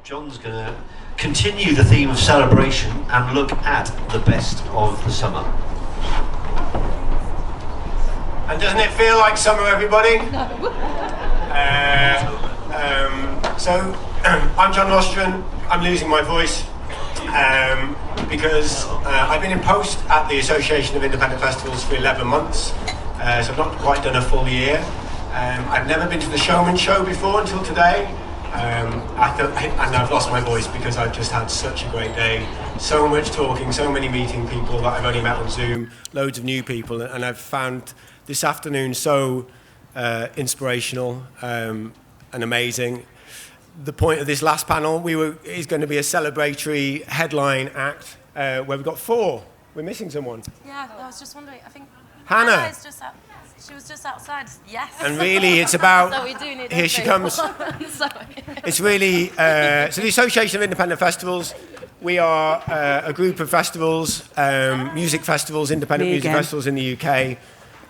John's going to continue the theme of celebration and look at the best of the summer. And doesn't it feel like summer, everybody? No. I'm John Rostron. I'm losing my voice because I've been in post at the Association of Independent Festivals for 11 months, so I've not quite done a full year. I've never been to the Showman show before until today. And I've lost my voice because I've just had such a great day. So much talking, so many meeting people that I've only met on Zoom, loads of new people, and I've found this afternoon so inspirational and amazing. The point of this last panel is going to be a celebratory headline act where we've got four. We're missing someone. Yeah, I was just wondering. I think Hannah. Is just out. She was just outside. Yes. And really, it's about. So we do need here she comes. It's really so the Association of Independent Festivals. We are a group of festivals, music festivals, independent music festivals in the UK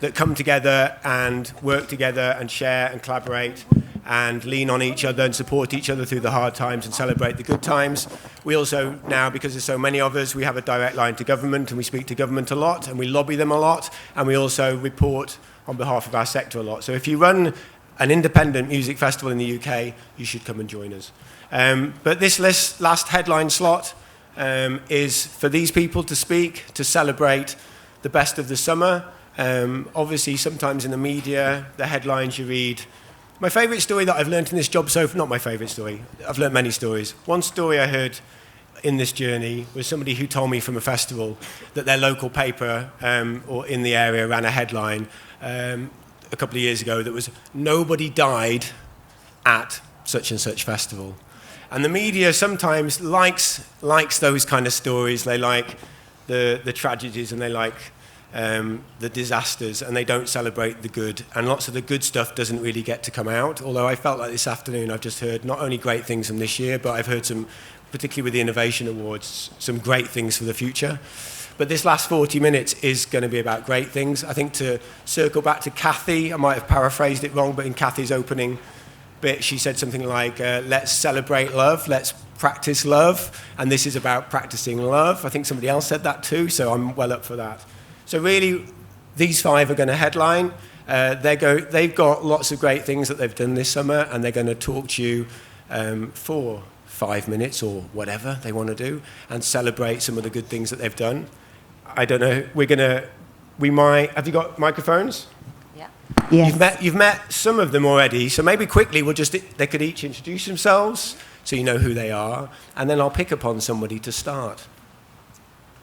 that come together and work together and share and collaborate and lean on each other and support each other through the hard times and celebrate the good times. We also now, because there's so many of us, we have a direct line to government and we speak to government a lot and we lobby them a lot and we also report on behalf of our sector a lot. So if you run an independent music festival in the UK, you should come and join us. But this last headline slot is for these people to speak, to celebrate the best of the summer. Obviously, sometimes in the media, the headlines you read. My favourite story that I've learned in this job not my favourite story, I've learned many stories. One story I heard in this journey was somebody who told me from a festival that their local paper or in the area ran a headline a couple of years ago that was "Nobody died at such and such festival." And the media sometimes likes those kind of stories. They like the tragedies and they like the disasters, and they don't celebrate the good. And lots of the good stuff doesn't really get to come out. Although I felt like this afternoon I've just heard not only great things from this year, but I've heard some, particularly with the Innovation Awards, some great things for the future. But this last 40 minutes is going to be about great things. I think to circle back to Kathy, I might have paraphrased it wrong, but in Kathy's opening bit, she said something like, let's celebrate love, let's practice love, and this is about practicing love. I think somebody else said that too, so I'm well up for that. So really, these five are going to headline. They've got lots of great things that they've done this summer, and they're going to talk to you for 5 minutes or whatever they want to do, and celebrate some of the good things that they've done. I don't know. We might. Have you got microphones? Yeah. Yes. You've met some of them already, so maybe quickly they could each introduce themselves, so you know who they are, and then I'll pick upon somebody to start.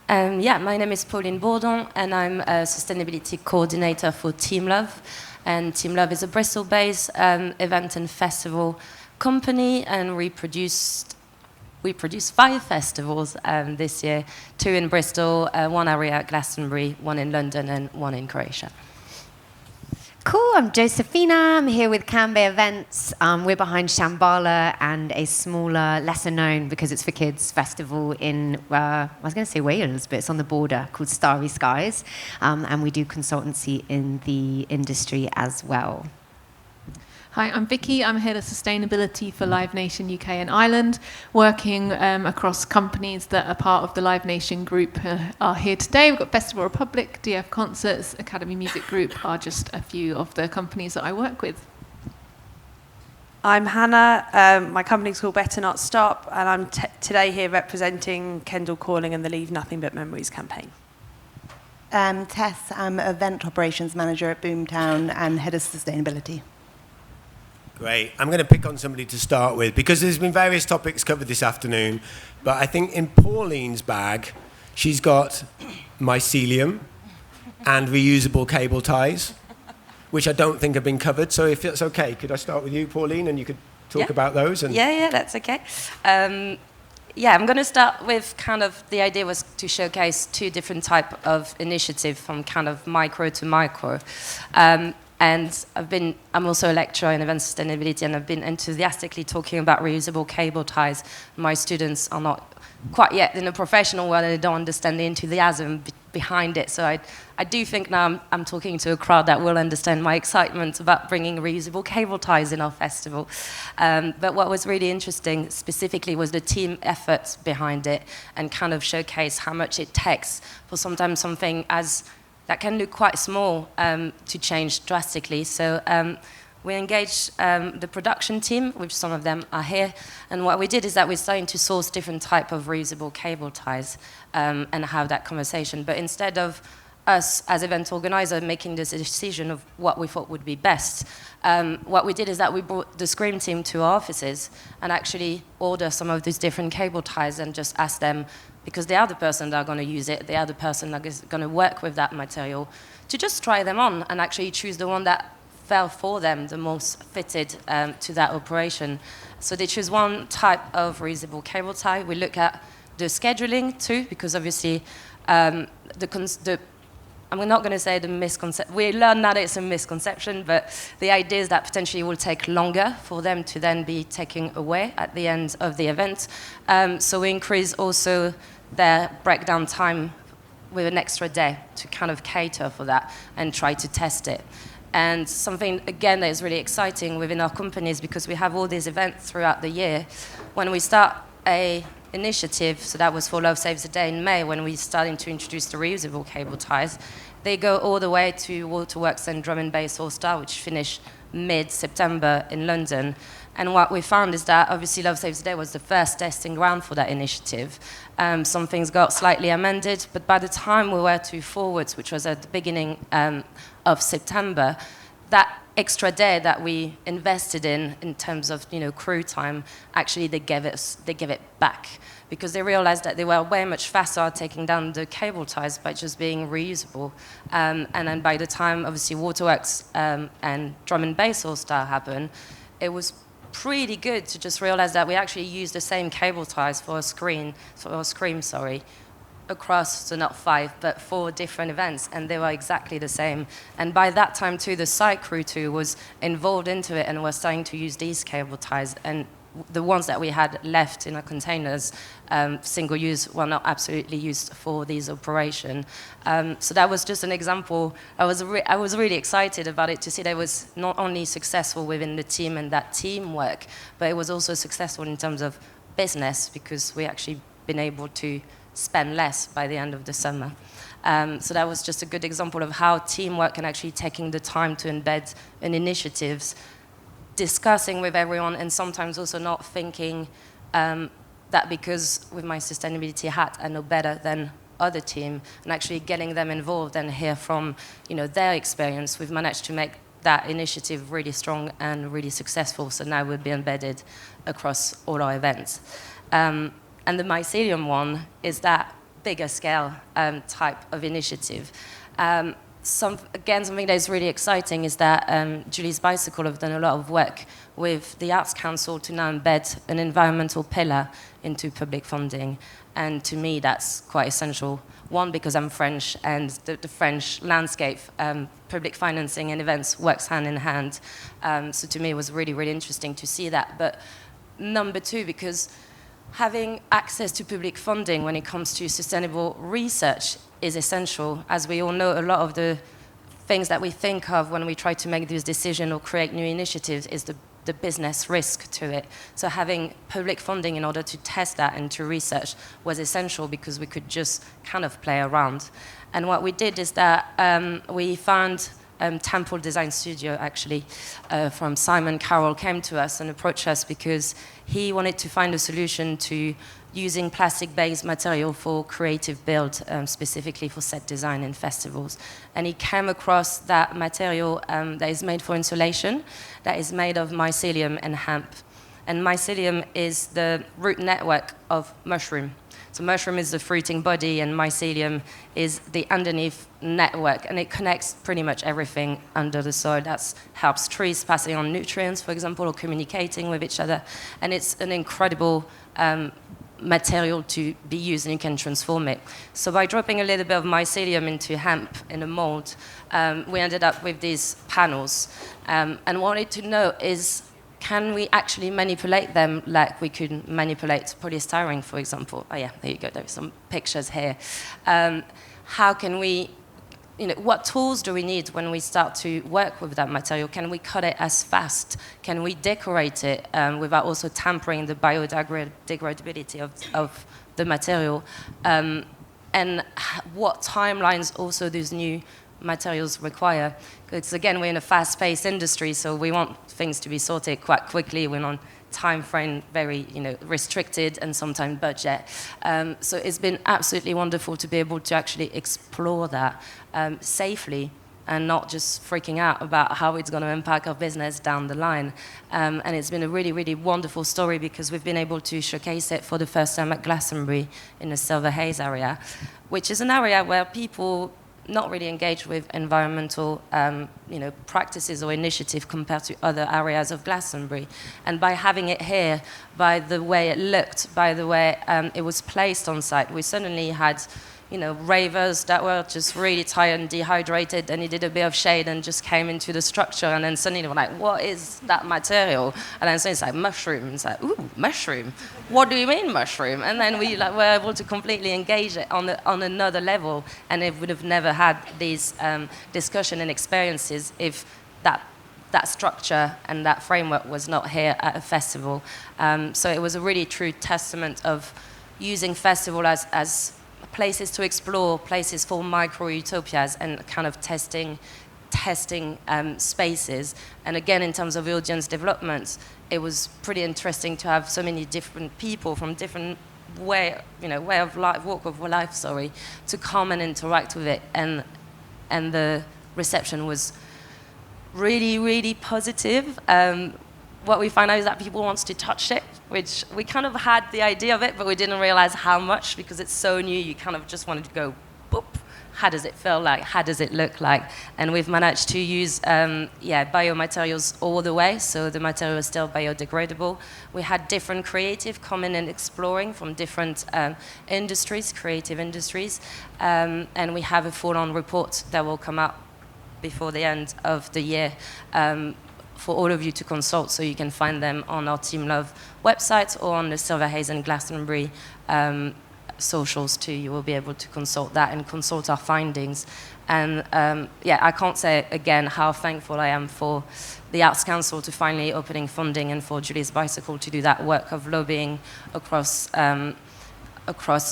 My name is Pauline Bourdon, and I'm a sustainability coordinator for Team Love. And Team Love is a Bristol-based event and festival company, and we produce 5 festivals this year, 2 in Bristol, 1 area at Glastonbury, 1 in London, and 1 in Croatia. Cool, I'm Josephine. I'm here with Canby Events. We're behind Shamabala and a smaller, lesser known, because it's for kids, festival in, I was going to say Wales, but it's on the border, called Starry Skies. And we do consultancy in the industry as well. Hi, I'm Vikki. I'm head of sustainability for Live Nation UK and Ireland, working across companies that are part of the Live Nation group are here today. We've got Festival Republic, DF Concerts, Academy Music Group are just a few of the companies that I work with. I'm Hannah. My company's called Betternotstop, and I'm today here representing Kendal Calling and the Leave Nothing But Memories campaign. Tess, I'm Event Operations Manager at Boomtown and Head of Sustainability. Great. I'm going to pick on somebody to start with because there's been various topics covered this afternoon, but I think in Pauline's bag, she's got mycelium and reusable cable ties, which I don't think have been covered. So if it's okay, could I start with you, Pauline, and you could talk about those? And Yeah, that's okay. I'm going to start with kind of the idea was to showcase 2 different type of initiative from kind of micro to micro. And I'm also a lecturer in event sustainability, and I've been enthusiastically talking about reusable cable ties. My students are not quite yet in a professional world, and they don't understand the enthusiasm behind it. So I do think now I'm talking to a crowd that will understand my excitement about bringing reusable cable ties in our festival. But what was really interesting specifically was the team effort behind it, and kind of showcase how much it takes for sometimes something that can look quite small to change drastically. So we engaged the production team, which some of them are here, and what we did is that we're starting to source different type of reusable cable ties and have that conversation. But instead of us as event organizer making this decision of what we thought would be best, what we did is that we brought the Scream team to our offices and actually order some of these different cable ties and just ask them, because they are the person that are going to use it, they are the person that is going to work with that material, to just try them on and actually choose the one that felt for them the most fitted to that operation. So they choose one type of reusable cable tie. We look at the scheduling too, because obviously I'm not going to say the misconception. We learned that it's a misconception, but the idea is that potentially it will take longer for them to then be taken away at the end of the event. So we increase also their breakdown time with an extra day to kind of cater for that and try to test it. And something, again, that is really exciting within our companies, because we have all these events throughout the year. When we start a initiative, so that was for Love Saves the Day in May, when we started to introduce the reusable cable ties, they go all the way to Waterworks and Drum and Bass All Star, which finish mid-September in London. And what we found is that obviously Love Saves the Day was the first testing ground for that initiative. Some things got slightly amended, but by the time we were to Forwards, which was at the beginning of September, that extra day that we invested in terms of crew time, actually they gave it back, because they realized that they were way much faster at taking down the cable ties by just being reusable. And then by the time obviously Waterworks and Drum and Bass All Star happened, it was pretty good to just realize that we actually used the same cable ties for a Scream, across, so not 5, but 4 different events, and they were exactly the same. And by that time too, the site crew too was involved into it and was starting to use these cable ties, and the ones that we had left in our containers, single use, were not absolutely used for these operations. So that was just an example. I was really excited about it, to see that it was not only successful within the team and that teamwork, but it was also successful in terms of business, because we actually been able to spend less by the end of the summer. So that was just a good example of how teamwork and actually taking the time to embed in initiatives, discussing with everyone, and sometimes also not thinking that because with my sustainability hat I know better than other team, and actually getting them involved and hear from their experience, we've managed to make that initiative really strong and really successful. So now we'll be embedded across all our events. And the mycelium one is that bigger scale type of initiative. Something that is really exciting is that Julie's Bicycle have done a lot of work with the Arts Council to now embed an environmental pillar into public funding. And to me, that's quite essential. One, because I'm French, and the French landscape, public financing and events works hand in hand. So to me, it was really, really interesting to see that. But number 2, because having access to public funding when it comes to sustainable research is essential. As we all know, a lot of the things that we think of when we try to make these decisions or create new initiatives is the business risk to it. So having public funding in order to test that and to research was essential, because we could just kind of play around. And what we did is that we found Temple Design Studio, actually, from Simon Carroll, came to us and approached us because he wanted to find a solution to using plastic-based material for creative build, specifically for set design in festivals. And he came across that material that is made for insulation, that is made of mycelium and hemp. And mycelium is the root network of mushroom. So mushroom is the fruiting body, and mycelium is the underneath network, and it connects pretty much everything under the soil. That helps trees passing on nutrients, for example, or communicating with each other. And it's an incredible material to be used, and you can transform it. So by dropping a little bit of mycelium into hemp in a mold, we ended up with these panels. And what I wanted to know is, can we actually manipulate them like we could manipulate polystyrene, for example? Oh yeah, there you go, there's some pictures here. how can we, what tools do we need when we start to work with that material? Can we cut it as fast? Can we decorate it without also tampering the biodegradability of the material? And what timelines also these new materials require? Because again, we're in a fast-paced industry, so we want things to be sorted quite quickly. We're on time frame very restricted and sometimes budget. So it's been absolutely wonderful to be able to actually explore that safely and not just freaking out about how it's going to impact our business down the line. And it's been a really, really wonderful story because we've been able to showcase it for the first time at Glastonbury in the Silver Haze area, which is an area where people not really engaged with environmental practices or initiative compared to other areas of Glastonbury. And by having it here, by the way it looked, by the way it was placed on site, we suddenly had ravers that were just really tired and dehydrated and needed a bit of shade and just came into the structure, and then suddenly they were like, what is that material? And then suddenly it's like mushroom. It's like, ooh, mushroom. What do you mean mushroom? And then we were able to completely engage it on another level, and it would have never had these discussion and experiences if that structure and that framework was not here at a festival. So it was a really true testament of using festival as places to explore, places for micro-utopias, and kind of testing spaces. And again, in terms of audience development, it was pretty interesting to have so many different people from different way of life, walk of life, to come and interact with it. And the reception was really, really positive. What we find out is that people want to touch it, which we kind of had the idea of it, but we didn't realize how much because it's so new. You kind of just wanted to go, boop. How does it feel like? How does it look like? And we've managed to use biomaterials all the way, so the material is still biodegradable. We had different creative coming and exploring from different industries, creative industries, and we have a full-on report that will come out before the end of the year. For all of you to consult, so you can find them on our Team Love website or on the Silver Haze and Glastonbury socials too. You will be able to consult that and consult our findings. And I can't say again how thankful I am for the Arts Council to finally opening funding and for Julie's Bicycle to do that work of lobbying across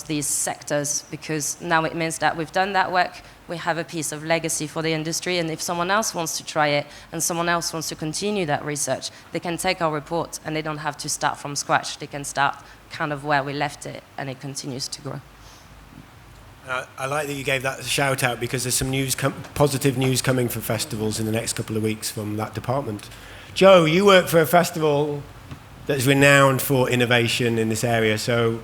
these sectors, because now it means that we've done that work, we have a piece of legacy for the industry, and if someone else wants to try it and someone else wants to continue that research, they can take our report and they don't have to start from scratch. They can start kind of where we left it, and it continues to grow. I like that you gave that a shout out, because there's some positive news coming for festivals in the next couple of weeks from that department. Joe, you work for a festival that's renowned for innovation in this area, so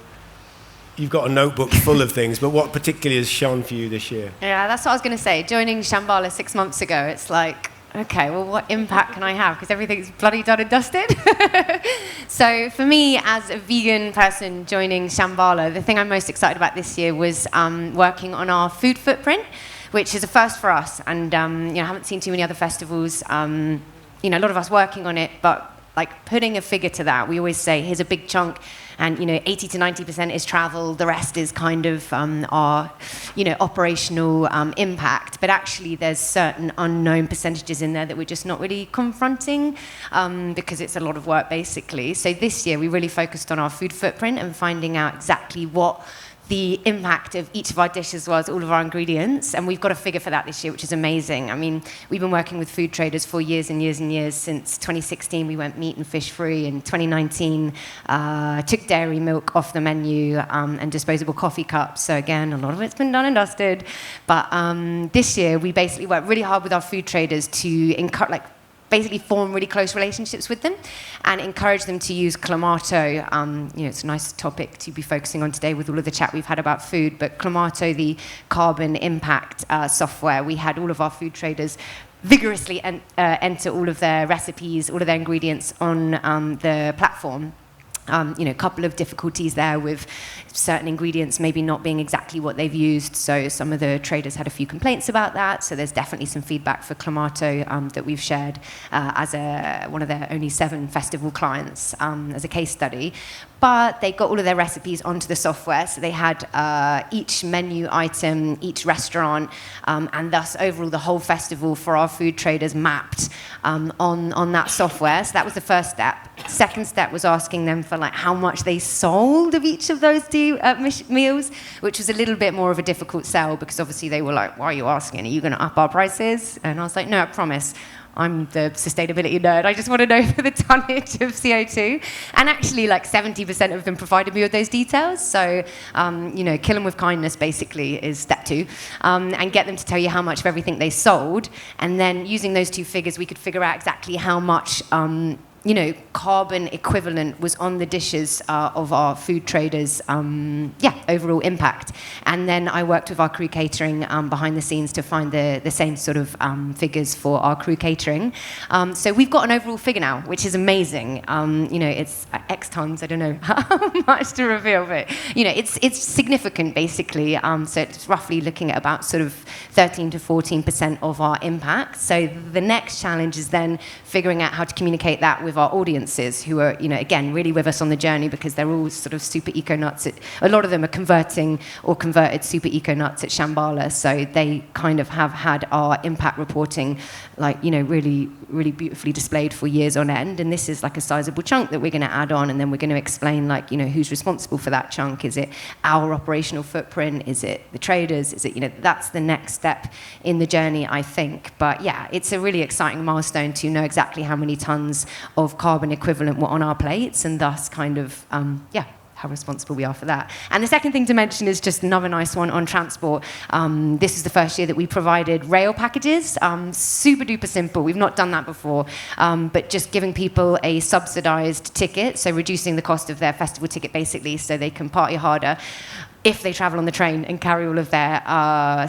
you've got a notebook full of things, but what particularly has shone for you this year? Yeah, that's what I was going to say. Joining Shamabala 6 months ago, it's like, okay, well, what impact can I have? Because everything's bloody done and dusted. So for me, as a vegan person joining Shamabala, the thing I'm most excited about this year was working on our food footprint, which is a first for us. And I haven't seen too many other festivals, a lot of us working on it, but like putting a figure to that. We always say, here's a big chunk, and 80 to 90% is travel, the rest is kind of our operational impact. But actually there's certain unknown percentages in there that we're just not really confronting because it's a lot of work basically. So this year we really focused on our food footprint and finding out exactly what the impact of each of our dishes was, all of our ingredients, and we've got a figure for that this year, which is amazing. I mean, we've been working with food traders for years and years and years. Since 2016, we went meat and fish free. In 2019, took dairy milk off the menu and disposable coffee cups. So again, a lot of it's been done and dusted. But this year, we basically worked really hard with our food traders to encourage, basically form really close relationships with them and encourage them to use Clamato. It's a nice topic to be focusing on today with all of the chat we've had about food, but Clamato, the carbon impact software, we had all of our food traders vigorously enter all of their recipes, all of their ingredients on the platform. A couple of difficulties there with certain ingredients maybe not being exactly what they've used. So some of the traders had a few complaints about that. So there's definitely some feedback for Clamato that we've shared as one of their only 7 festival clients as a case study. But they got all of their recipes onto the software. So they had each menu item, each restaurant, and thus overall the whole festival for our food traders mapped on that software. So that was the first step. Second step was asking them for how much they sold of each of those meals, which was a little bit more of a difficult sell because obviously they were like, why are you asking? Are you going to up our prices? And I was like, no, I promise. I'm the sustainability nerd. I just want to know for the tonnage of CO2. And actually, 70% of them provided me with those details. So, kill them with kindness, basically, is step 2. And get them to tell you how much of everything they sold. And then using those 2 figures, we could figure out exactly how much carbon equivalent was on the dishes of our food traders, overall impact. And then I worked with our crew catering behind the scenes to find the same sort of figures for our crew catering. So we've got an overall figure now, which is amazing. It's X tons, I don't know how much to reveal, but, it's significant, basically. So it's roughly looking at about sort of 13 to 14% of our impact. So the next challenge is then figuring out how to communicate that with our audiences who are, again, really with us on the journey because they're all sort of super eco nuts. A lot of them are converting or converted super eco nuts at Shamabala, so they kind of have had our impact reporting, really, really beautifully displayed for years on end. And this is a sizable chunk that we're going to add on, and then we're going to explain, who's responsible for that chunk. Is it our operational footprint? Is it the traders? Is it, that's the next step in the journey, I think. But yeah, it's a really exciting milestone to know exactly how many tons of carbon equivalent were on our plates, and thus kind of, how responsible we are for that. And the second thing to mention is just another nice one on transport. This is the first year that we provided rail packages. Super duper simple. We've not done that before, but just giving people a subsidized ticket, so reducing the cost of their festival ticket basically, so they can party harder if they travel on the train and carry all of their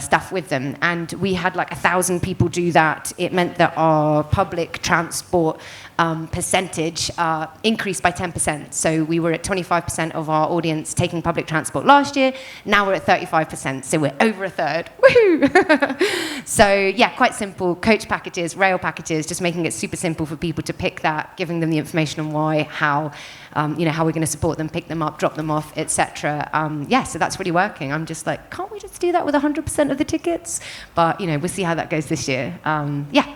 stuff with them. And we had 1,000 people do that. It meant that our public transport percentage increased by 10%. So we were at 25% of our audience taking public transport last year. Now we're at 35%. So we're over a third. Woohoo! So yeah, quite simple. Coach packages, rail packages, just making it super simple for people to pick that, giving them the information on why, how, how we're going to support them, pick them up, drop them off, etc. So that's really working. I'm just can't we just do that with 100% of the tickets? But we'll see how that goes this year.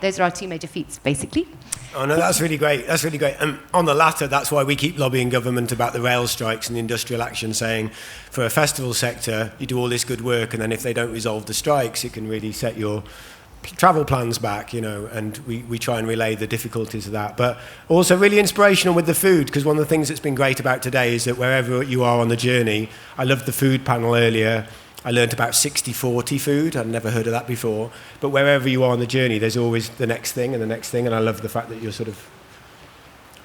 Those are our 2 major feats, basically. Oh no, that's really great. That's really great. And on the latter, that's why we keep lobbying government about the rail strikes and the industrial action, saying for a festival sector, you do all this good work, and then if they don't resolve the strikes, it can really set your travel plans back, and we try and relay the difficulties of that. But also really inspirational with the food, because one of the things that's been great about today is that wherever you are on the journey, I loved the food panel earlier. I learned about 60-40 food. I'd never heard of that before. But wherever you are on the journey, there's always the next thing and the next thing, and I love the fact that you're sort of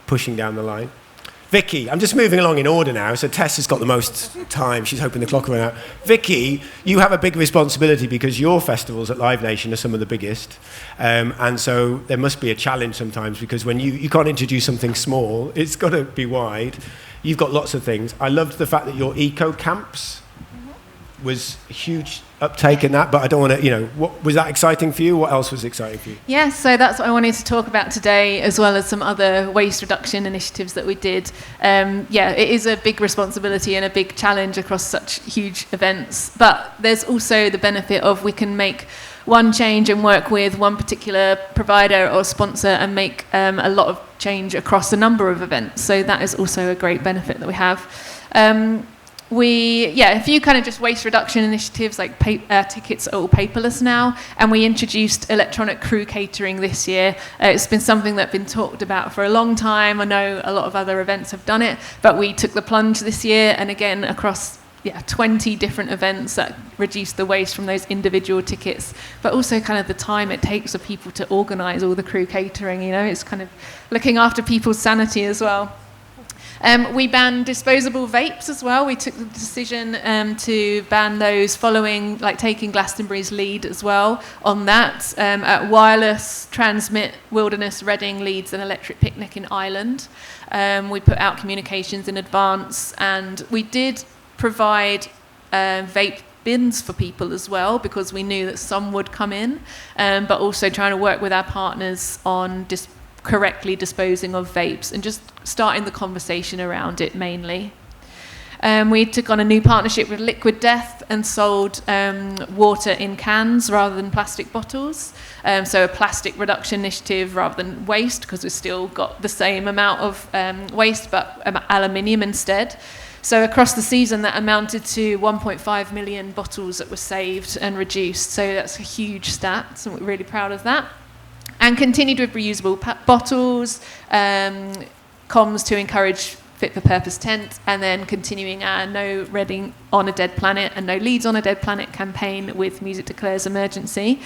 pushing down the line. Vikki, I'm just moving along in order now, so Tess has got the most time. She's hoping the clock will run out. Vikki, you have a big responsibility because your festivals at Live Nation are some of the biggest. And so there must be a challenge sometimes, because when you can't introduce something small, it's got to be wide. You've got lots of things. I loved the fact that your eco camps was a huge uptake in that, but I don't want to, what was that exciting for you? What else was exciting for you? Yeah, so that's what I wanted to talk about today, as well as some other waste reduction initiatives that we did. It is a big responsibility and a big challenge across such huge events, but there's also the benefit of we can make one change and work with one particular provider or sponsor and make a lot of change across a number of events. So that is also a great benefit that we have. A few kind of just waste reduction initiatives, tickets are all paperless now, and we introduced electronic crew catering this year. It's been something that's been talked about for a long time. I know a lot of other events have done it, but we took the plunge this year, and again across 20 different events that reduce the waste from those individual tickets, but also kind of the time it takes for people to organise all the crew catering. It's kind of looking after people's sanity as well. We banned disposable vapes as well. We took the decision to ban those following, like taking Glastonbury's lead as well on that. At Wireless, Transmit, Wilderness, Reading, Leeds and Electric Picnic in Ireland. We put out communications in advance, and we did provide vape bins for people as well, because we knew that some would come in, but also trying to work with our partners on correctly disposing of vapes and just starting the conversation around it mainly. We took on a new partnership with Liquid Death and sold water in cans rather than plastic bottles. So a plastic reduction initiative rather than waste, because we've still got the same amount of waste, but aluminium instead. So across the season, that amounted to 1.5 million bottles that were saved and reduced. So that's a huge stat, so we're really proud of that. And continued with reusable bottles, comms to encourage fit-for-purpose tent, and then continuing our No Reading on a Dead Planet and No Leeds on a Dead Planet campaign with Music Declares Emergency.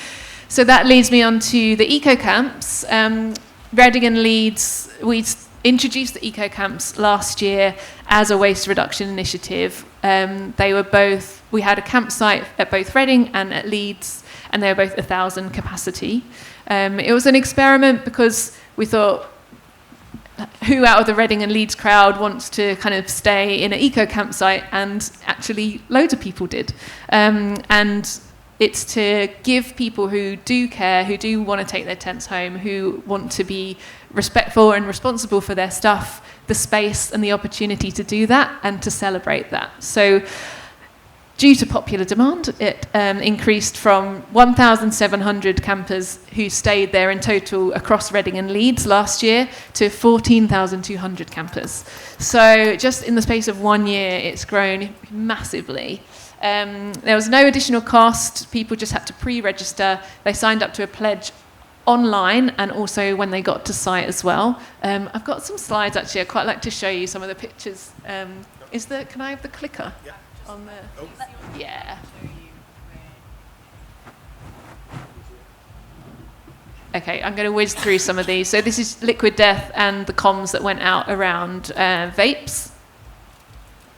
So that leads me on to the eco-camps. Reading and Leeds, we introduced the eco-camps last year as a waste reduction initiative. We had a campsite at both Reading and at Leeds, and they were both 1,000 capacity. It was an experiment because we thought, who out of the Reading and Leeds crowd wants to kind of stay in an eco campsite? And actually loads of people did. And it's to give people who do care, who do want to take their tents home, who want to be respectful and responsible for their stuff, the space and the opportunity to do that and to celebrate that. So due to popular demand, it increased from 1,700 campers who stayed there in total across Reading and Leeds last year to 14,200 campers. So just in the space of 1 year, it's grown massively. There was no additional cost. People just had to pre-register. They signed up to a pledge online and also when they got to site as well. I've got some slides actually. I'd quite like to show you some of the pictures. Can I have the clicker? Yeah. On the, yeah. Okay, I'm going to whiz through some of these. So this is Liquid Death and the comms that went out around vapes.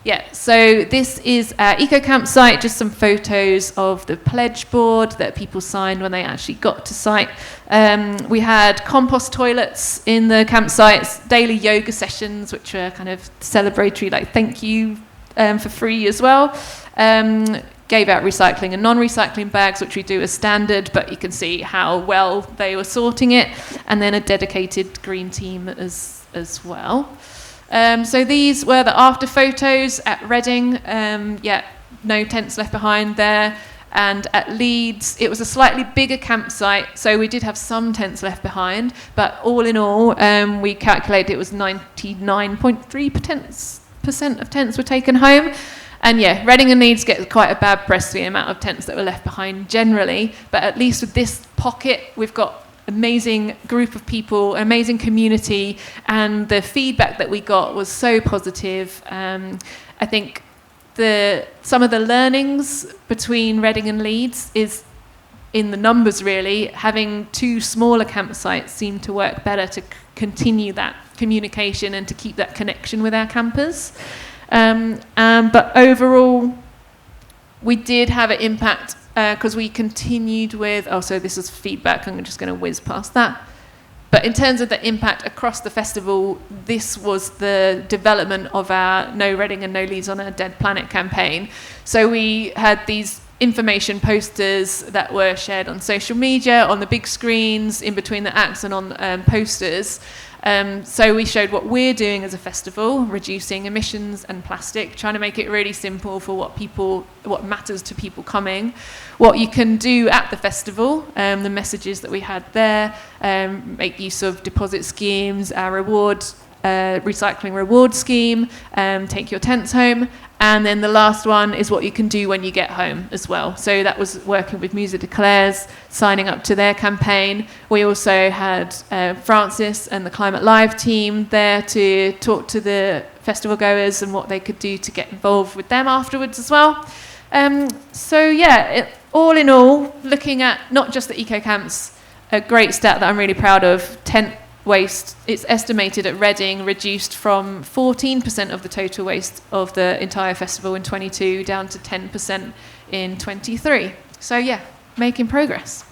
Yeah, so this is our eco campsite, just some photos of the pledge board that people signed when they actually got to site. We had compost toilets in the campsites, daily yoga sessions, which were kind of celebratory, like thank you for free as well. Gave out recycling and non-recycling bags, which we do as standard, but you can see how well they were sorting it. And then a dedicated green team as well. So these were the after photos at Reading. No tents left behind there. And at Leeds, it was a slightly bigger campsite, so we did have some tents left behind. But all in all, we calculated it was 99.3% of tents were taken home. And yeah, Reading and Leeds get quite a bad press for the amount of tents that were left behind generally. But at least with this pocket, we've got amazing group of people, amazing community, and the feedback that we got was so positive. I think some of the learnings between Reading and Leeds is in the numbers really. Having two smaller campsites seemed to work better to continue that communication and to keep that connection with our campers. But overall, we did have an impact because we continued with, so this is feedback, I'm just going to whiz past that. But in terms of the impact across the festival, this was the development of our No Reading and No Leeds on a Dead Planet campaign. So we had these information posters that were shared on social media, on the big screens, in between the acts and on posters. So we showed what we're doing as a festival, reducing emissions and plastic, trying to make it really simple for what matters to people coming, what you can do at the festival, the messages that we had there, make use of deposit schemes, our recycling reward scheme, take your tents home. And then the last one is what you can do when you get home as well. So that was working with Music Declares, signing up to their campaign. We also had Francis and the Climate Live team there to talk to the festival goers and what they could do to get involved with them afterwards as well. All in all, looking at not just the eco camps, a great stat that I'm really proud of, waste, it's estimated at Reading, reduced from 14% of the total waste of the entire festival in 22 down to 10% in 23. So yeah, making progress.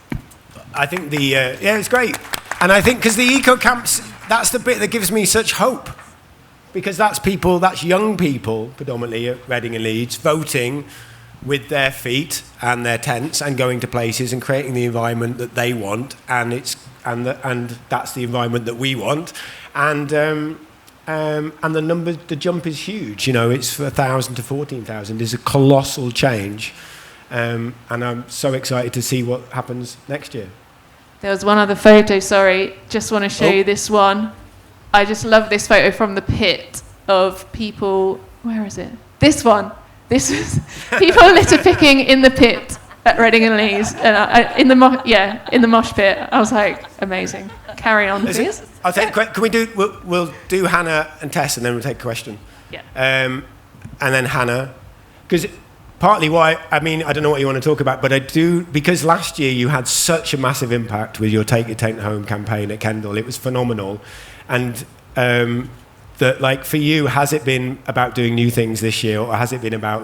I think it's great. And I think because the eco camps, that's the bit that gives me such hope. Because that's young people, predominantly at Reading and Leeds, voting with their feet and their tents and going to places and creating the environment that they want, and that's the environment that we want, and the jump is huge. It's 1,000 to 14,000 is a colossal change, and I'm so excited to see what happens next year. There was one other photo. Sorry, just want to show you this one. I just love this photo from the pit of people. Where is it? This one. This is people litter picking in the pit at Reading and Leeds, and in the mosh pit. I was like, amazing. Carry on, please. I'll take. Can we do? We'll do Hannah and Tess, and then we'll take a question. Yeah. And then Hannah, because partly why I don't know what you want to talk about, but I do, because last year you had such a massive impact with your Take Your Tent Home campaign at Kendal. It was phenomenal, and. That for you, has it been about doing new things this year, or has it been about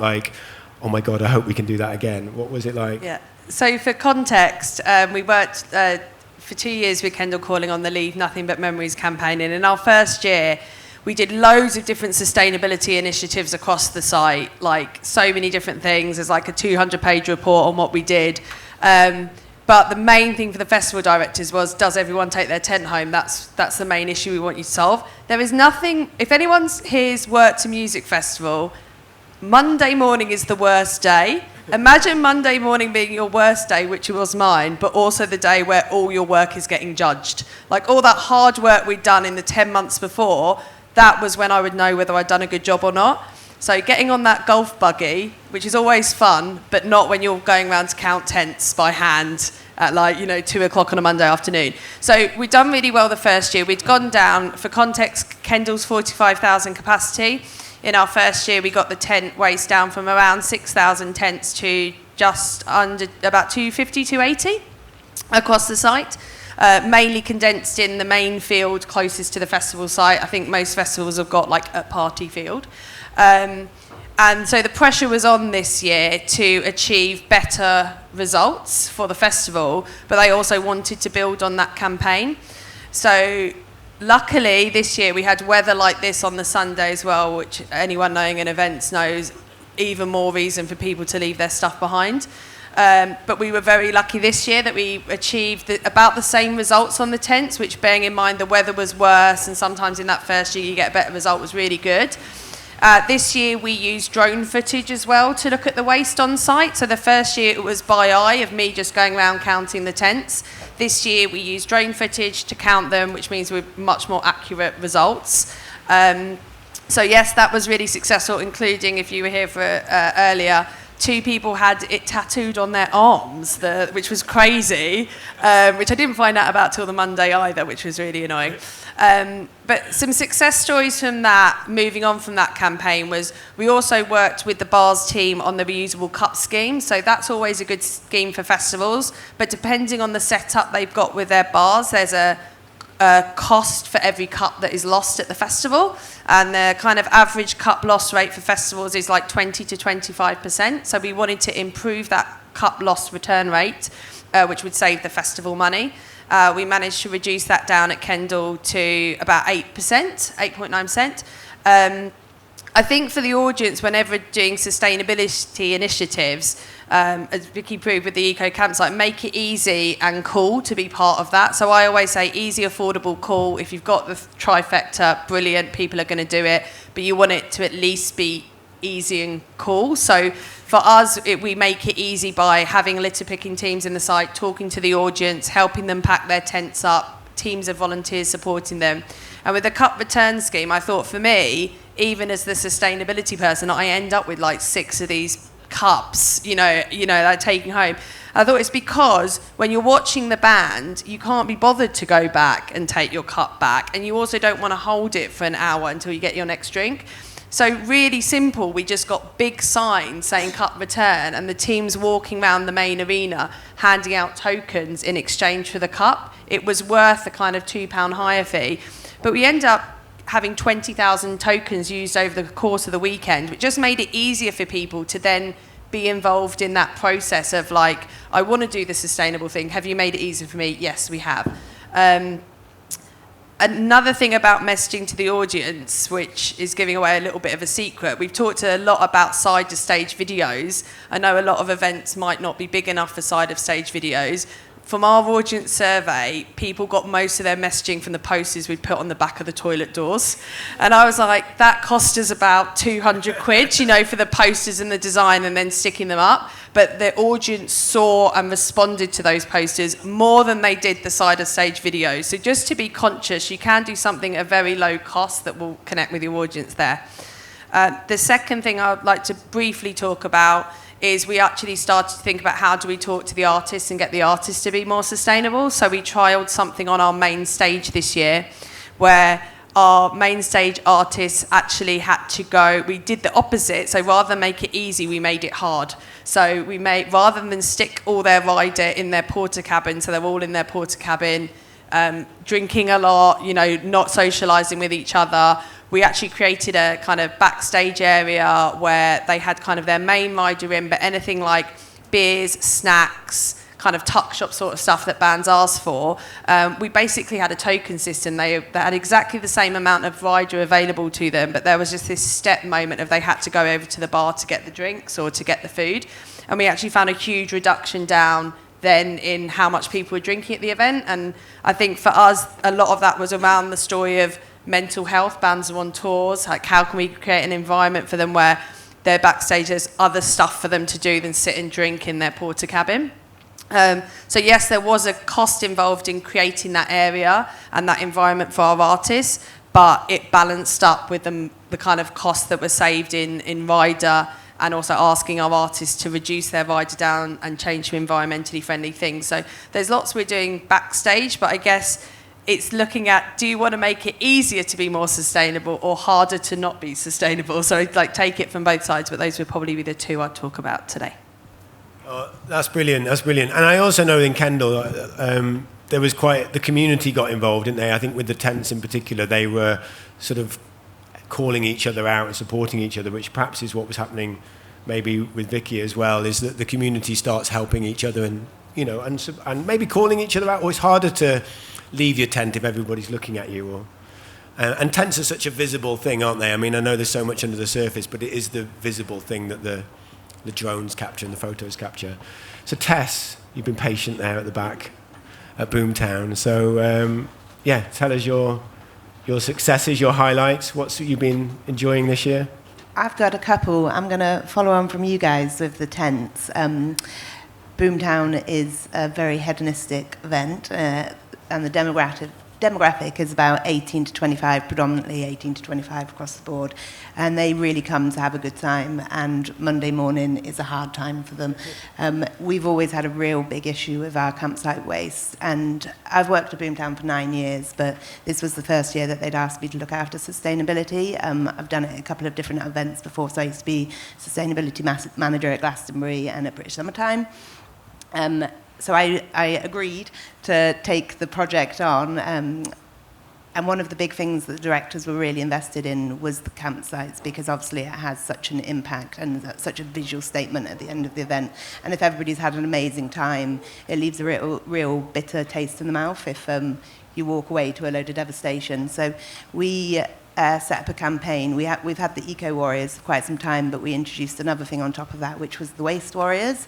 oh my God, I hope we can do that again? What was it like? Yeah. So for context, we worked for 2 years with Kendal Calling on the Leave Nothing But Memories campaign, and in our first year, we did loads of different sustainability initiatives across the site, so many different things. There's a 200-page report on what we did. But the main thing for the festival directors was, does everyone take their tent home? That's the main issue we want you to solve. There is nothing, if anyone's here's worked a music festival, Monday morning is the worst day. Imagine Monday morning being your worst day, which was mine, but also the day where all your work is getting judged. All that hard work we'd done in the 10 months before, that was when I would know whether I'd done a good job or not. So getting on that golf buggy, which is always fun, but not when you're going around to count tents by hand at 2 o'clock on a Monday afternoon. So we'd done really well the first year. We'd gone down, for context, Kendal's 45,000 capacity. In our first year, we got the tent waste down from around 6,000 tents to just under about 250, 280 across the site. Mainly condensed in the main field closest to the festival site. I think most festivals have got a party field. And so the pressure was on this year to achieve better results for the festival, but they also wanted to build on that campaign. So luckily this year we had weather like this on the Sunday as well, which anyone knowing in events knows even more reason for people to leave their stuff behind. But we were very lucky this year that we achieved about the same results on the tents, which, bearing in mind the weather was worse, and sometimes in that first year you get a better result, was really good. This year we used drone footage as well to look at the waste on site. So the first year it was by eye of me just going around counting the tents. This year we used drone footage to count them, which means we're much more accurate results. So yes, that was really successful, including, if you were here for earlier, 2 people had it tattooed on their arms, which was crazy, which I didn't find out about till the Monday either, which was really annoying. But some success stories from that, moving on from that campaign, was we also worked with the bars team on the reusable cup scheme. So that's always a good scheme for festivals, but depending on the setup they've got with their bars, there's a cost for every cup that is lost at the festival, and the kind of average cup loss rate for festivals is 20 to 25%. So we wanted to improve that cup loss return rate, which would save the festival money. We managed to reduce that down at Kendal to about 8%, 8.9%. I think for the audience, whenever doing sustainability initiatives, as Vikki proved with the eco campsite, make it easy and cool to be part of that. So I always say easy, affordable, cool. If you've got the trifecta, brilliant, people are going to do it, but you want it to at least be easy and cool. So for us, we make it easy by having litter picking teams in the site, talking to the audience, helping them pack their tents up, teams of volunteers supporting them. And with the cup return scheme, I thought for me, even as the sustainability person, I end up with 6 of these cups, like taking home. I thought it's because when you're watching the band, you can't be bothered to go back and take your cup back, and you also don't want to hold it for an hour until you get your next drink. So really simple, we just got big signs saying cup return, and the teams walking around the main arena handing out tokens in exchange for the cup. It was worth the kind of £2 hire fee. But we ended up having 20,000 tokens used over the course of the weekend, which just made it easier for people to then be involved in that process of like, I want to do the sustainable thing. Have you made it easier for me? Yes, we have. Another thing about messaging to the audience, which is giving away a little bit of a secret, we've talked a lot about side-to-stage videos. I know a lot of events might not be big enough for side-of-stage videos. From our audience survey, people got most of their messaging from the posters we'd put on the back of the toilet doors. And I was like, that cost us about 200 quid, you know, for the posters and the design and then sticking them up. But the audience saw and responded to those posters more than they did the side-of-stage videos. So just to be conscious, you can do something at a very low cost that will connect with your audience there. The second thing I would like to briefly talk about is we actually started to think about how do we talk to the artists and get the artists to be more sustainable. So we trialled something on our main stage this year where our main stage artists actually had to go, we did the opposite, so rather than make it easy, we made it hard. So we made, rather than stick all their rider in their porta cabin, so they're all in their porta cabin, drinking a lot, you know, not socialising with each other, we actually created a kind of backstage area where they had kind of their main rider in, but anything like beers, snacks, kind of tuck shop sort of stuff that bands ask for, we basically had a token system. They had exactly the same amount of rider available to them, but there was just this step moment of they had to go over to the bar to get the drinks or to get the food. And we actually found a huge reduction down then in how much people were drinking at the event. And I think for us, a lot of that was around the story of mental health. Bands are on tours, like how can we create an environment for them where they're backstage, there's other stuff for them to do than sit and drink in their porta cabin. So yes, there was a cost involved in creating that area and that environment for our artists, but it balanced up with the kind of costs that were saved in rider, and also asking our artists to reduce their rider down and change to environmentally friendly things. So there's lots we're doing backstage, but I guess it's looking at, do you want to make it easier to be more sustainable or harder to not be sustainable? So like take it from both sides, but those would probably be the two I'd talk about today. Oh, that's brilliant. That's brilliant. And I also know in Kendal, there was quite, the community got involved, didn't they? I think with the tents in particular, they were sort of calling each other out and supporting each other, which perhaps is what was happening maybe with Vikki as well, is that the community starts helping each other and, you know, and maybe calling each other out. Or it's harder to leave your tent if everybody's looking at you. Or, and tents are such a visible thing, aren't they? I mean, I know there's so much under the surface, but it is the visible thing that the drones capture and the photos capture. So Tess, you've been patient there at the back at Boomtown. So yeah, tell us your successes, your highlights. What's you been enjoying this year? I've got a couple. I'm going to follow on from you guys with the tents. Boomtown is a very hedonistic event, and the demographic is about 18 to 25, predominantly 18 to 25 across the board, and they really come to have a good time, and Monday morning is a hard time for them. We've always had a real big issue with our campsite waste, and I've worked at Boomtown for 9 years, but this was the first year that they'd asked me to look after sustainability. I've done it at a couple of different events before, so I used to be sustainability manager at Glastonbury and at British Summertime. So I agreed to take the project on, and one of the big things that the directors were really invested in was the campsites, because obviously it has such an impact and such a visual statement at the end of the event. And if everybody's had an amazing time, it leaves a real bitter taste in the mouth if you walk away to a load of devastation. So we set up a campaign. We've had the Eco Warriors for quite some time, but we introduced another thing on top of that, which was the Waste Warriors,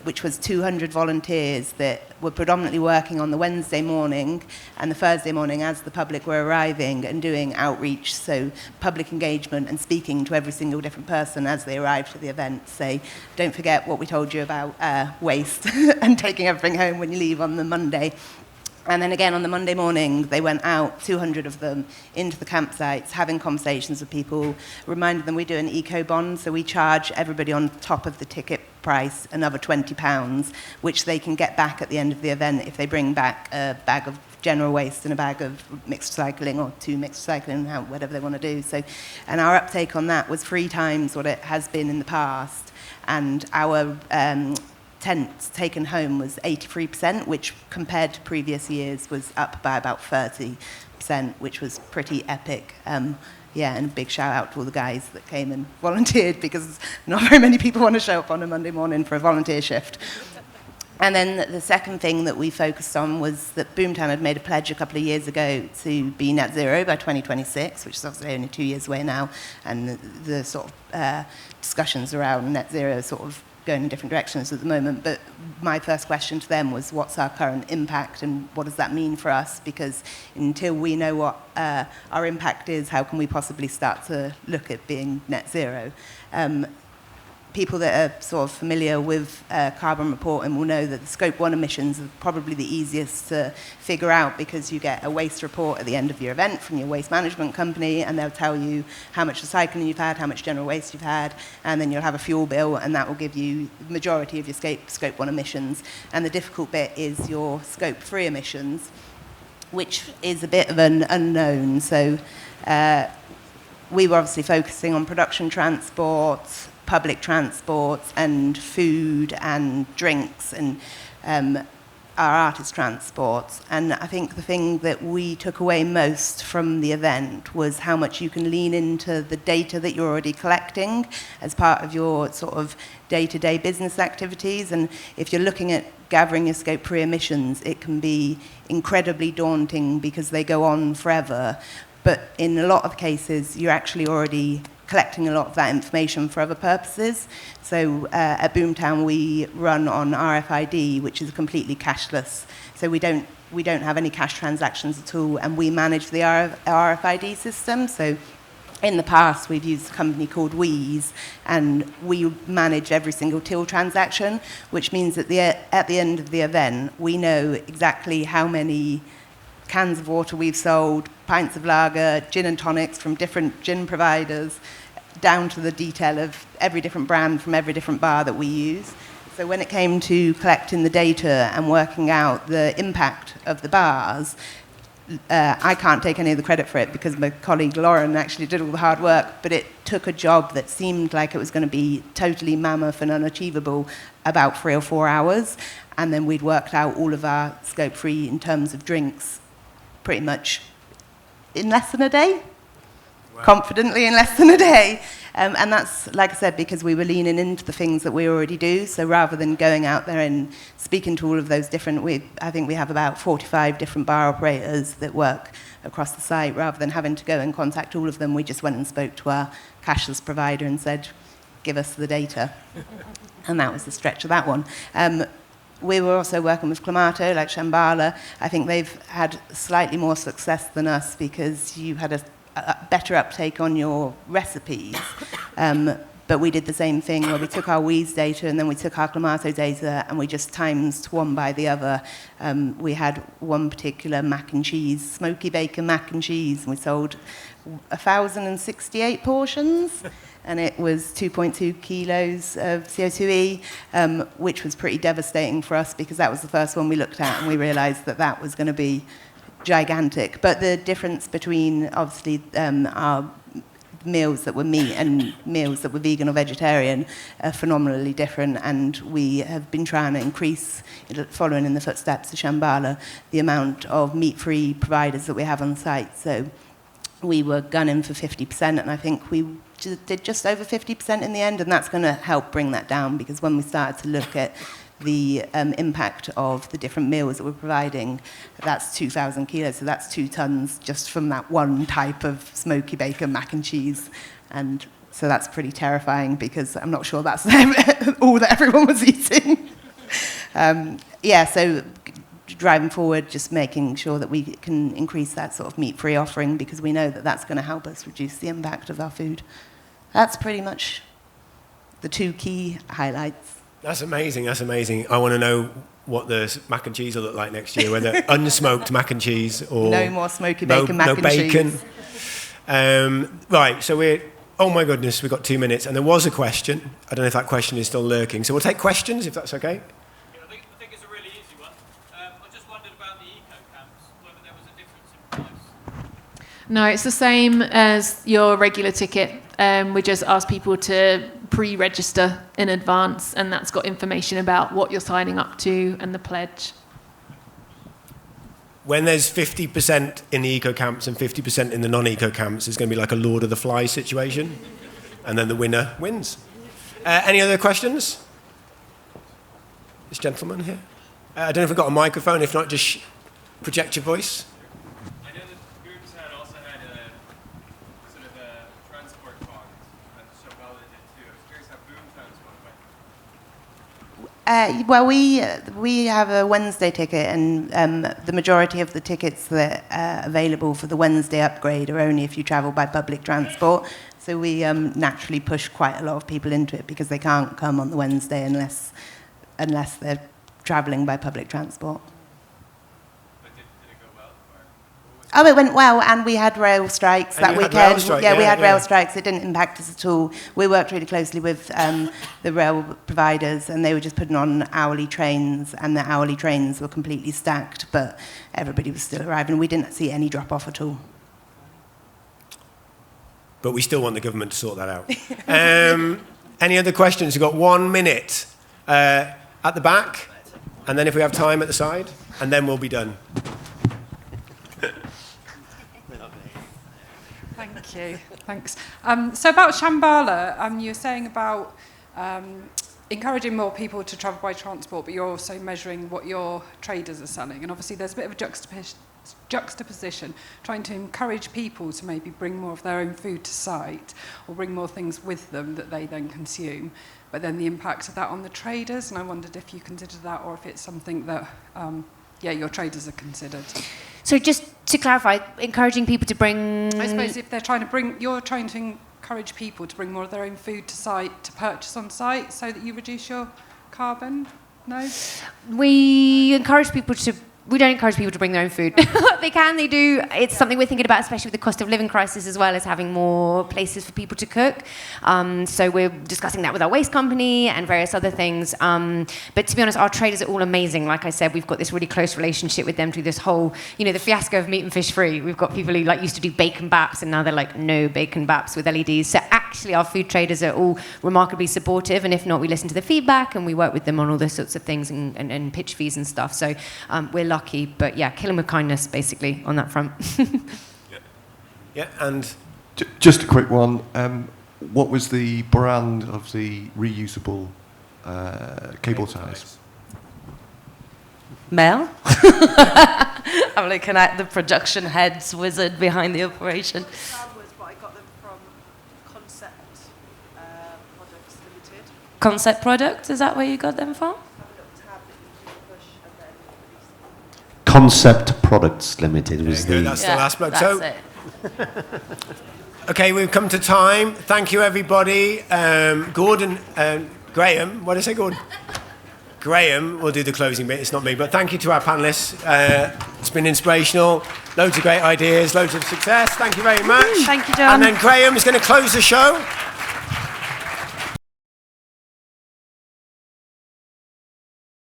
which was 200 volunteers that were predominantly working on the Wednesday morning and the Thursday morning as the public were arriving and doing outreach, so public engagement and speaking to every single different person as they arrived to the event. Say, don't forget what we told you about waste and taking everything home when you leave on the Monday. And then again, on the Monday morning, they went out, 200 of them, into the campsites, having conversations with people, reminded them we do an eco-bond, so we charge everybody on top of the ticket price another £20, which they can get back at the end of the event if they bring back a bag of general waste and a bag of mixed recycling, or 2 mixed recycling, whatever they want to do. So, and our uptake on that was 3 times what it has been in the past. And our tents taken home was 83%, which compared to previous years was up by about 30%, which was pretty epic. Yeah, and a big shout out to all the guys that came and volunteered, because not very many people want to show up on a Monday morning for a volunteer shift. And then the second thing that we focused on was that Boomtown had made a pledge a couple of years ago to be net zero by 2026, which is obviously only 2 years away now, and the sort of discussions around net zero are sort of going in different directions at the moment. But my first question to them was, what's our current impact and what does that mean for us? Because until we know what our impact is, how can we possibly start to look at being net zero? People that are sort of familiar with carbon reporting will know that the Scope 1 emissions are probably the easiest to figure out, because you get a waste report at the end of your event from your waste management company, and they'll tell you how much recycling you've had, how much general waste you've had, and then you'll have a fuel bill, and that will give you the majority of your Scope 1 emissions. And the difficult bit is your Scope 3 emissions, which is a bit of an unknown. So we were obviously focusing on production transport, public transport, and food and drinks, and our artist transport. And I think the thing that we took away most from the event was how much you can lean into the data that you're already collecting as part of your sort of day-to-day business activities. And if you're looking at gathering your Scope 3 emissions, it can be incredibly daunting because they go on forever. But in a lot of cases, you're actually already collecting a lot of that information for other purposes. So at Boomtown, we run on RFID, which is completely cashless. So we don't have any cash transactions at all, and we manage the RFID system. So in the past, we've used a company called Wheeze, and we manage every single till transaction, which means that at the end of the event, we know exactly how many cans of water we've sold, pints of lager, gin and tonics from different gin providers, down to the detail of every different brand from every different bar that we use. So when it came to collecting the data and working out the impact of the bars, I can't take any of the credit for it because my colleague Lauren actually did all the hard work, but it took a job that seemed like it was going to be totally mammoth and unachievable about 3 or 4 hours. And then we'd worked out all of our Scope 3 in terms of drinks pretty much in less than a day. Wow. Confidently in less than a day. And that's, like I said, because we were leaning into the things that we already do. So rather than going out there and speaking to all of those different, I think we have about 45 different bar operators that work across the site. Rather than having to go and contact all of them, we just went and spoke to our cashless provider and said, give us the data. And that was the stretch of that one. We were also working with Clamato, like Shamabala. I think they've had slightly more success than us because you had a better uptake on your recipes. But we did the same thing where we took our Wheeze data and then we took our Clamato data and we just times one by the other. We had one particular mac and cheese, smoky bacon mac and cheese, and we sold 1,068 portions. And it was 2.2 kilos of CO2e, which was pretty devastating for us because that was the first one we looked at and we realized that that was going to be gigantic. But the difference between, obviously, our meals that were meat and meals that were vegan or vegetarian are phenomenally different, and we have been trying to increase, following in the footsteps of Shamabala, the amount of meat-free providers that we have on site. So we were gunning for 50%, and I think we did just over 50% in the end, and that's going to help bring that down because when we started to look at the impact of the different meals that we're providing, that's 2,000 kilos, so that's 2 tons just from that one type of smoky bacon mac and cheese. And so that's pretty terrifying because I'm not sure that's all that everyone was eating. So driving forward, just making sure that we can increase that sort of meat-free offering because we know that that's going to help us reduce the impact of our food. That's pretty much the 2 key highlights. That's amazing, that's amazing. I want to know what the mac and cheese will look like next year, whether unsmoked mac and cheese or... No more smoky bacon mac and bacon. cheese. Right, so we're... Oh my goodness, we've got 2 minutes. And there was a question. I don't know if that question is still lurking. So we'll take questions, if that's okay. I think it's a really easy one. I just wondered about the eco camps. When No, it's the same as your regular ticket. We just ask people to pre-register in advance, and that's got information about what you're signing up to and the pledge. When there's 50% in the eco camps and 50% in the non-eco camps, it's going to be like a Lord of the Flies situation, and then the winner wins. Any other questions? This gentleman here. I don't know if we've got a microphone. If not, just project your voice. I know that Boomtown also had a sort of a transport fund, and Shamabala did too. I was curious how Boomtown's one went. Well, we have a Wednesday ticket, and the majority of the tickets that are available for the Wednesday upgrade are only if you travel by public transport. So we naturally push quite a lot of people into it because they can't come on the Wednesday unless they're travelling by public transport. But did it go well? Oh, it went well, and we had rail strikes that weekend. We had rail strikes. It didn't impact us at all. We worked really closely with the rail providers, and they were just putting on hourly trains, and the hourly trains were completely stacked, but everybody was still arriving. We didn't see any drop-off at all. But we still want the government to sort that out. Any other questions? We've got 1 minute at the back, and then if we have time at the side, and then we'll be done. Thank you. Thanks. So about Shamabala, you were saying about encouraging more people to travel by transport, but you're also measuring what your traders are selling. And obviously there's a bit of a juxtaposition, trying to encourage people to maybe bring more of their own food to site or bring more things with them that they then consume. But then the impact of that on the traders, and I wondered if you considered that or if it's something that, your traders are considered. So just to clarify, encouraging people to bring... I suppose if you're trying to encourage people to bring more of their own food to site, to purchase on site, so that you reduce your carbon, no? We don't encourage people to bring their own food. They can, they do. It's something we're thinking about, especially with the cost of living crisis as well, as having more places for people to cook. So we're discussing that with our waste company and various other things. But to be honest, our traders are all amazing. Like I said, we've got this really close relationship with them through this whole, the fiasco of meat and fish free. We've got people who used to do bacon baps, and now they're like, no bacon baps with LEDs. So actually, our food traders are all remarkably supportive. And if not, we listen to the feedback and we work with them on all those sorts of things and pitch fees and stuff. So we're lucky, but kill them with kindness, basically, on that front. And just a quick one. What was the brand of the reusable cable ties? Mel? I'm looking at the production head's wizard behind the operation. I got them from Concept Products Limited. Concept Product, is that where you got them from? Concept Products Limited was that's the last bloke. That's it. Okay, we've come to time. Thank you, everybody. Gordon, Graham, what did I say, Gordon? Graham will do the closing bit. It's not me, but thank you to our panellists. It's been inspirational. Loads of great ideas, loads of success. Thank you very much. Thank you, John. And then Graham is going to close the show.